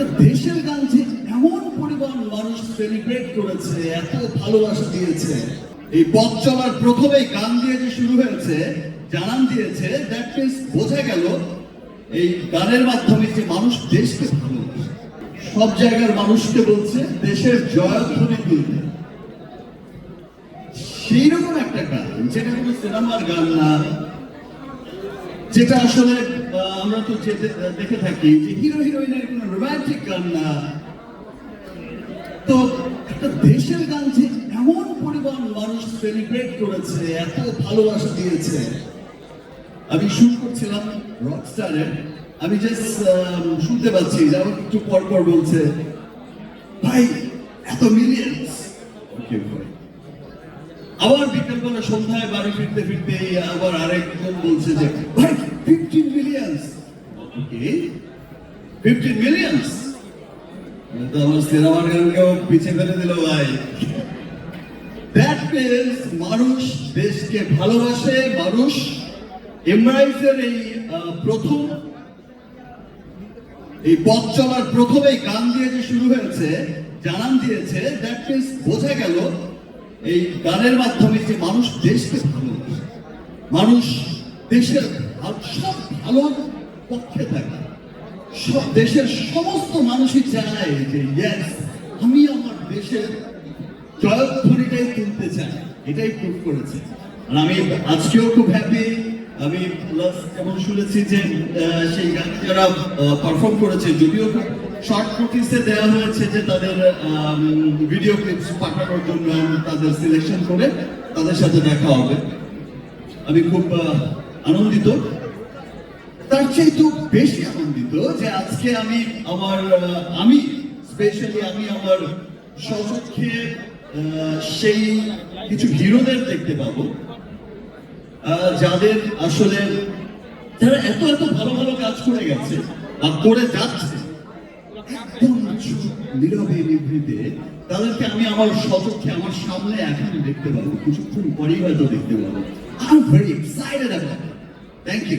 একটা দেশের গান যে এমন পরিমাণ মানুষ সেলিব্রেট করেছে, এত ভালোবাসা দিয়েছে। এই পথ চলার প্রথমেই গান দিয়ে যে শুরু হয়েছে, জানান দিয়েছে, দ্যাট মিন্স বোঝা গেল এই গানের মাধ্যমে যে মানুষ দেশকে ভালোবাসে, সব জায়গার মানুষকে বলছে দেশের জয়ধ্বনি তুলতে। সেই রকম একটা গান, যেটা কোনো সিনেমার গান না, যেটা আসলে আমরা তো দেখে থাকি যে হিরো হিরোইনের কোনো রোমান্টিক গান না, তো একটা দেশের গান যে এমন পরিমাণ মানুষ সেলিব্রেট করেছে, এত ভালোবাসা দিয়েছে। আমি শুট করছিলাম রকস্টারের, আমি জাস্ট শুনতে পাচ্ছি যে আমাকে একটু পর পর বলছে, ভাই এত মিলিয়ন্স। ওকে ভাই, আবার বিকেলবেলা সন্ধ্যায় বাড়ি ফিরতে ফিরতে আবার আরেকজন বলছে যে ভাই 15 মিলিয়ন্স। ওকে 15 মিলিয়ন্স, তো আমার সিনেমার গানকেও পিছিয়ে ফেলে দিল ভাই। দ্যাট মিন্স মানুষ দেশকে ভালোবাসে, মানুষ এমরাইজের এই প্রথম এই পথ চলার প্রথমেই গান দিয়ে যে শুরু হয়েছে, জানান দিয়েছে, দ্যাট মিন্স বোঝা গেল এই গানের মাধ্যমে যে মানুষ দেশকে ভালোবাসে, মানুষ দেশের সব ভালোর পক্ষে থাকে, সব দেশের সমস্ত মানুষই চায় যে ইয়েস, আমি আমার দেশের জয়ধ্বনিটাই তুলতে চাই। এটাই প্রুভ করেছে। আর আমি আজকেও খুব হ্যাপি। আমি প্লাস যেমন শুনেছি যে সেই গান যারা পারফর্ম করেছে, যদিও শর্ট নোটিসে দেওয়া হয়েছে যে তাদের ভিডিও ক্লিপস পাঠানোর জন্য, তাদের সিলেকশন করে তাদের সাথে দেখা হবে। আমি খুব আনন্দিত। তার চেয়ে তো বেশি আনন্দিত যে আজকে আমি স্পেশালি আমার স্বচক্ষে সেই কিছু হিরোদের দেখতে পাবো, যাদের আসলে যারা এত এত ভালো ভালো কাজ করে গেছে বা করে যাচ্ছে, একদম নীরবে নিভৃতে তাদেরকে আমি আমার স্বচক্ষে আমার সামনে এখন দেখতে পাবো, কিছুক্ষণ পরেই হয়তো দেখতে পাবো। I am very excited about it. Thank you.